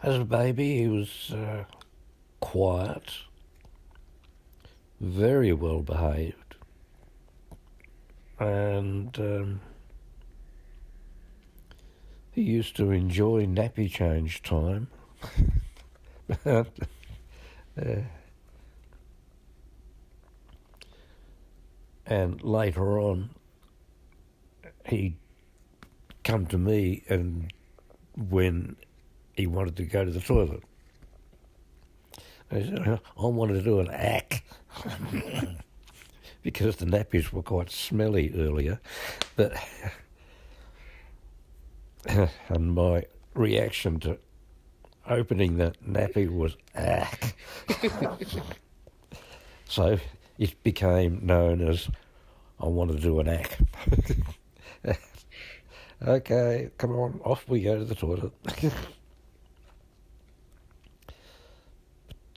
As a baby, he was quiet, very well behaved, and he used to enjoy nappy change time. And later on, he'd come to me and when he wanted to go to the toilet. I said, I wanted to do an act because the nappies were quite smelly earlier. But and my reaction to opening that nappy was act. So it became known as I wanted to do an act. Okay, come on, off we go to the toilet.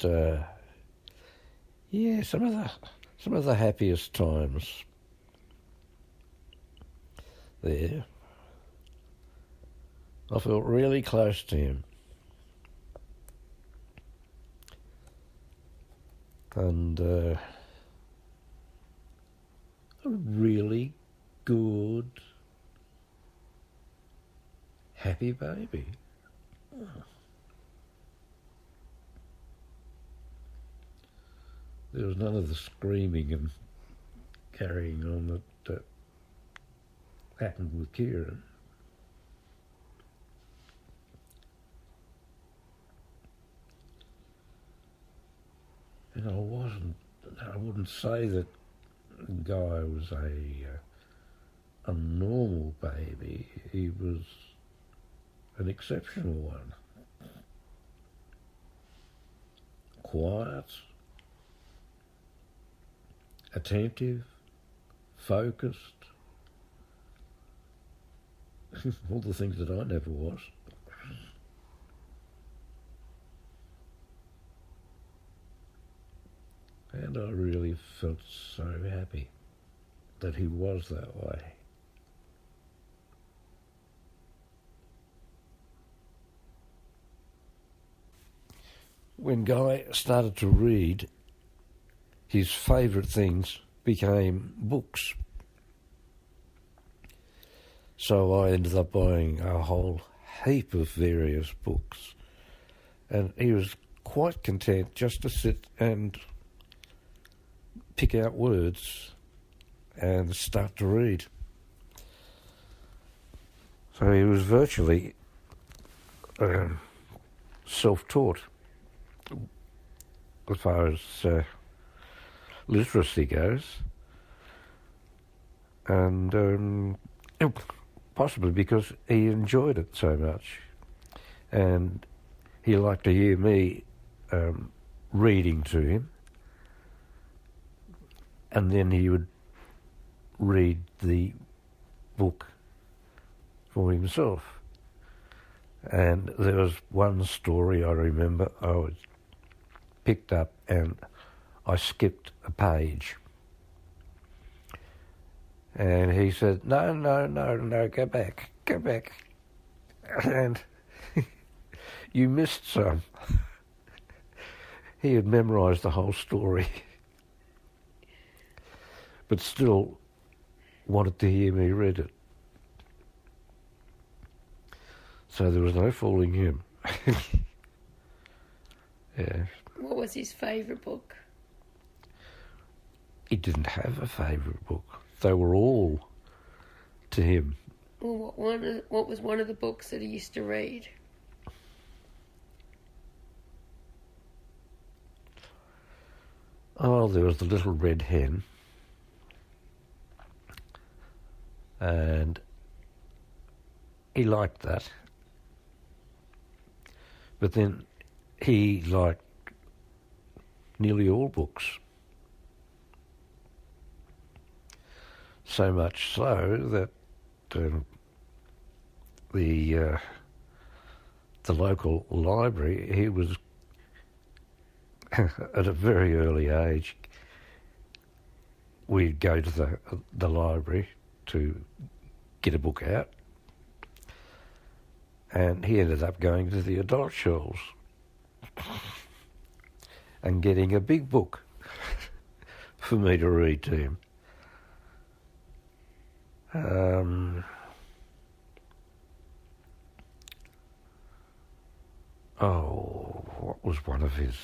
But yeah, some of the happiest times there. I felt really close to him. And a really good, happy baby. There was none of the screaming and carrying on that happened with Kieran. And I wouldn't say that Guy was a normal baby. He was an exceptional one. Quiet, attentive, focused, all the things that I never was. And I really felt so happy that he was that way. When Guy started to read, his favourite things became books. So I ended up buying a whole heap of various books. And he was quite content just to sit and pick out words and start to read. So he was virtually self-taught as far as literacy goes. And possibly because he enjoyed it so much. And he liked to hear me reading to him. And then he would read the book for himself. And there was one story I remember I was picked up and I skipped a page. And he said, no, go back. And you missed some. He had memorised the whole story. But still wanted to hear me read it. So there was no fooling him. Yeah. What was his favourite book? He didn't have a favourite book. They were all to him. Well, what was one of the books that he used to read? Oh, there was The Little Red Hen. And he liked that. But then he liked nearly all books. So much so that the local library, he was at a very early age, we'd go to the library to get a book out, And he ended up going to the adult shelves and getting a big book for me to read to him. What was one of his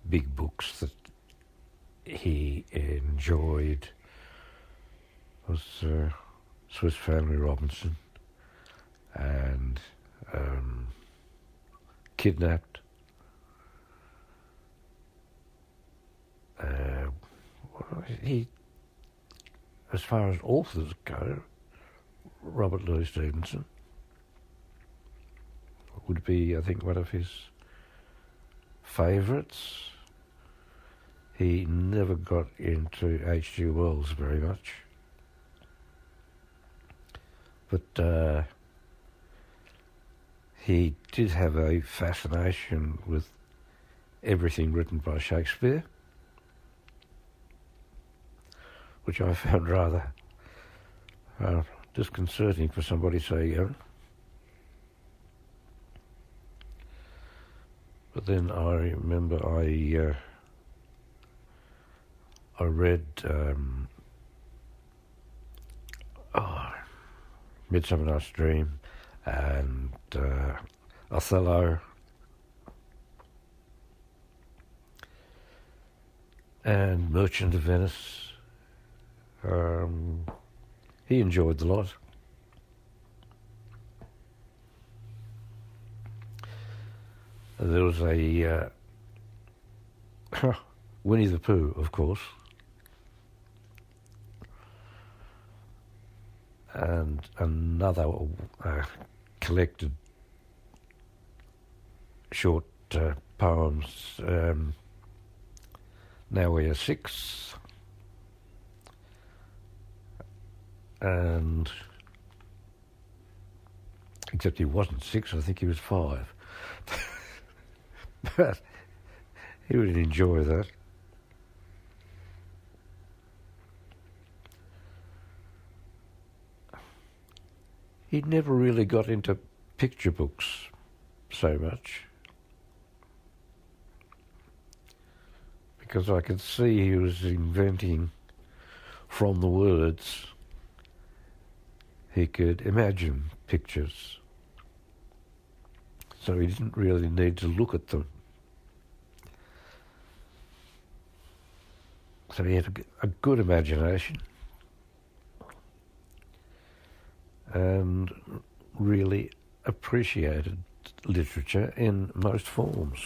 big books that he enjoyed? Was Swiss Family Robinson and Kidnapped. He, as far as authors go, Robert Louis Stevenson would be, I think, one of his favourites. He never got into H.G. Wells very much, but he did have a fascination with everything written by Shakespeare, which I found rather disconcerting for somebody so young. But then I remember I read Midsummer Night's Dream and Othello and Merchant of Venice. He enjoyed the lot. There was a Winnie the Pooh, of course, and another collected short poems, Now We Are Six, and except he wasn't 6, I think he was 5. But he would enjoy that. He never really got into picture books so much, because I could see he was inventing from the words. He could imagine pictures, so he didn't really need to look at them. So he had a good imagination and really appreciated literature in most forms.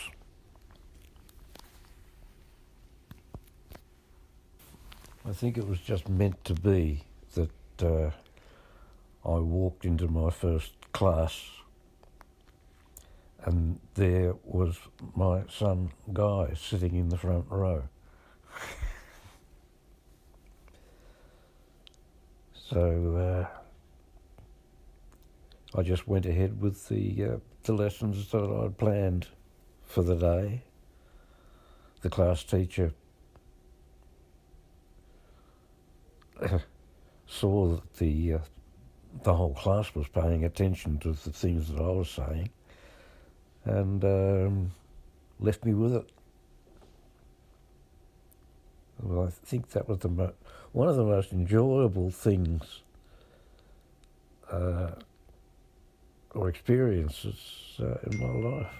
I think it was just meant to be that I walked into my first class and there was my son Guy sitting in the front row. So I just went ahead with the lessons that I'd planned for the day. The class teacher saw that the whole class was paying attention to the things that I was saying, and left me with it. Well, I think that was one of the most enjoyable things or experiences in my life.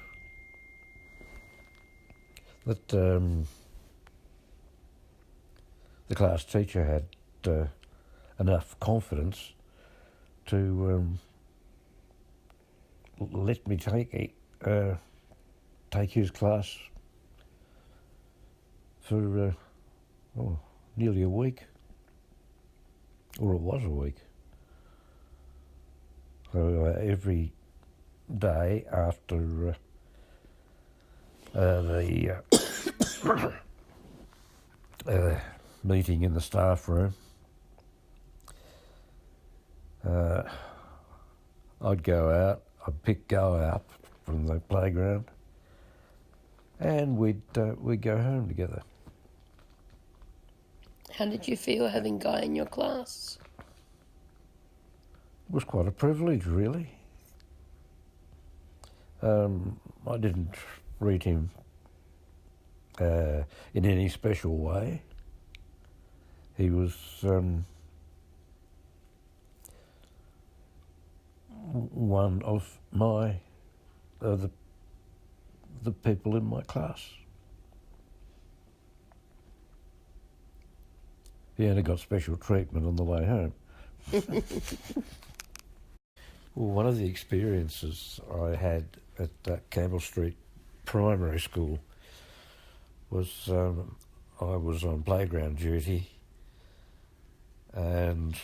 That the class teacher had enough confidence to let me take his class for nearly a week, or it was a week. So every day after the meeting in the staff room, I'd pick Go out from the playground, and we'd go home together. How did you feel having Guy in your class? was quite a privilege, really. I didn't read him in any special way. He was one of my the people in my class. He only got special treatment on the way home. Well, one of the experiences I had at Campbell Street Primary School was I was on playground duty, and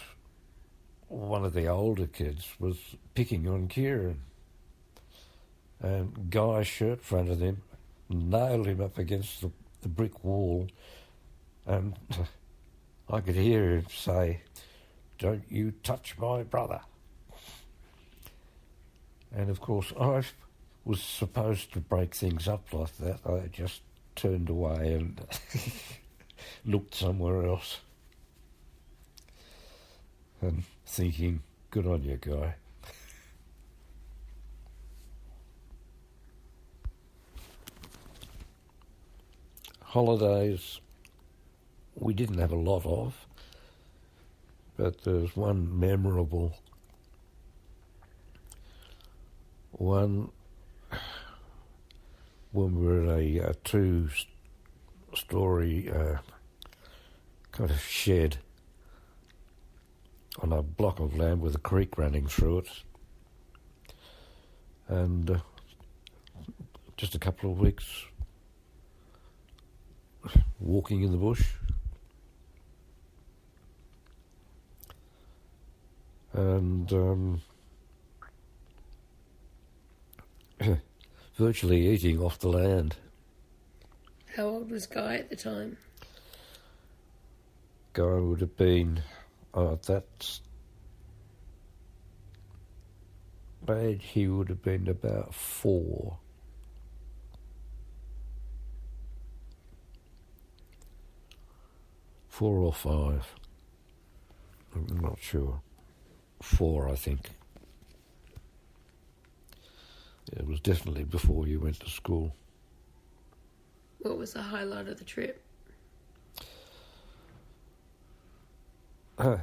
one of the older kids was picking on Kieran, and Guy shirt fronted him, nailed him up against the brick wall, and I could hear him say, "Don't you touch my brother." And of course I was supposed to break things up like that. I just turned away and looked somewhere else. And thinking, good on you, Guy. Holidays we didn't have a lot of, but there's one memorable one when we were in a two-storey kind of shed on a block of land with a creek running through it, and just a couple of weeks walking in the bush, and virtually eating off the land. How old was Guy at the time? Guy would have been, at that age, he would have been about 4. Four or 5. I'm not sure. 4, I think. It was definitely before you went to school. What was the highlight of the trip? The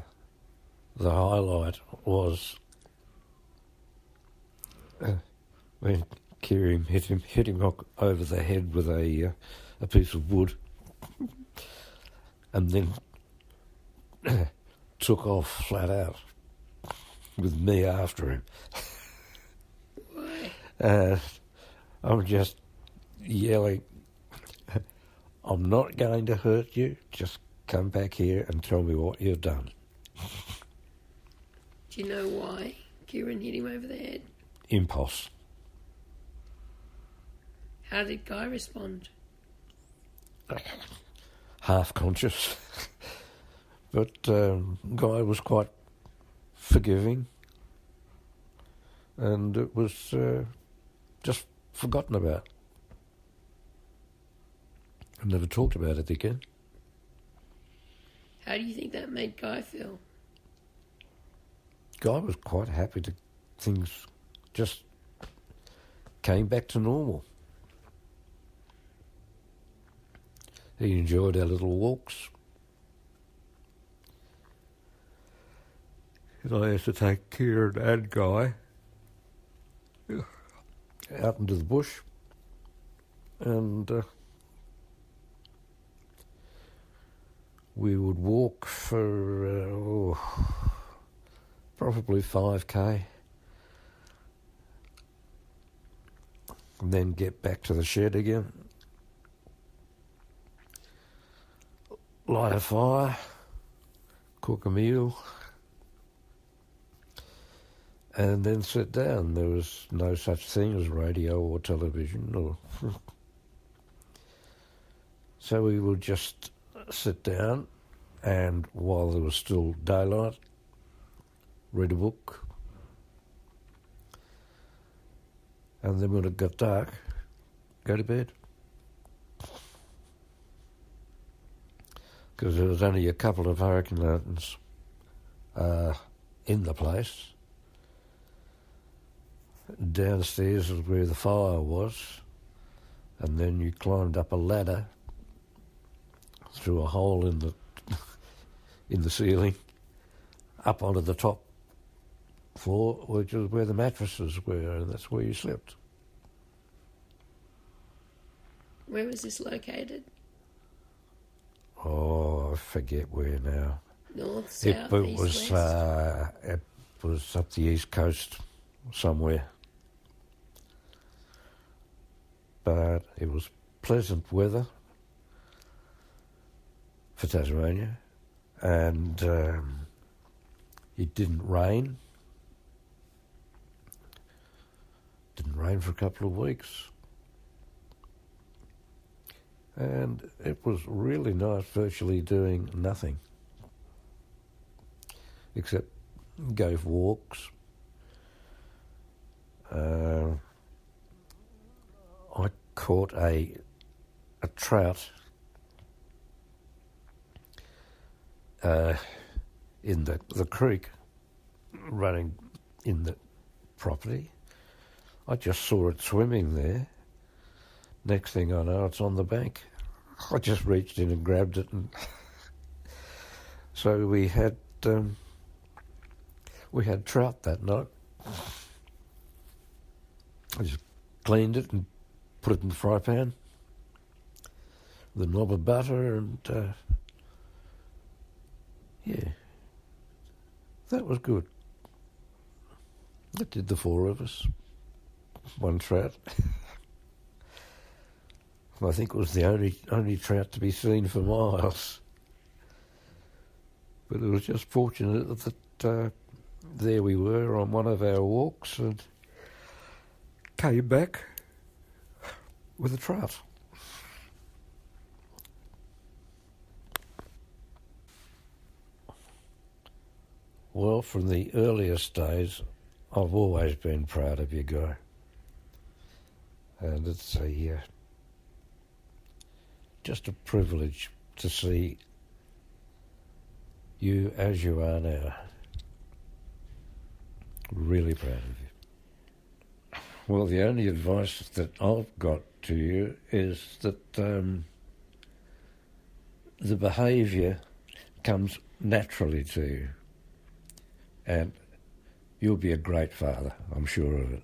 highlight was when Kieran hit him over the head with a piece of wood, and then took off flat out with me after him. Why? I'm just yelling, "I'm not going to hurt you, just come back here and tell me what you've done." Do you know why Kieran hit him over the head? Impulse. How did Guy respond? Half conscious. But Guy was quite forgiving, and it was just forgotten about. I never talked about it again. How do you think that made Guy feel? Guy was quite happy that things just came back to normal. He enjoyed our little walks. And I used to take Kieran and Guy out into the bush, and we would walk for probably 5k, and then get back to the shed again, light a fire, cook a meal, and then sit down. There was no such thing as radio or television, or so we would just sit down, and while there was still daylight, read a book, and then when it got dark, go to bed. Because there was only a couple of hurricane lanterns in the place, downstairs is where the fire was, and then you climbed up a ladder through a hole in the ceiling up onto the top floor, which is where the mattresses were, and that's where you slept. Where was this located? Oh, I forget where now. North, south, east, west? It was up the east coast somewhere. But it was pleasant weather for Tasmania, and it didn't rain. Didn't rain for a couple of weeks. And it was really nice virtually doing nothing except go for walks. I caught a trout in the creek running in the property. I just saw it swimming there. Next thing I know, it's on the bank. I just reached in and grabbed it, and so we had trout that night. I just cleaned it and put it in the fry pan with a knob of butter, and yeah, that was good. That did the four of us. One trout. I think it was the only trout to be seen for miles. But it was just fortunate that there we were on one of our walks and came back with a trout. Well, from the earliest days, I've always been proud of you, Guy. And it's just a privilege to see you as you are now. Really proud of you. Well, the only advice that I've got to you is that the behaviour comes naturally to you, and you'll be a great father, I'm sure of it.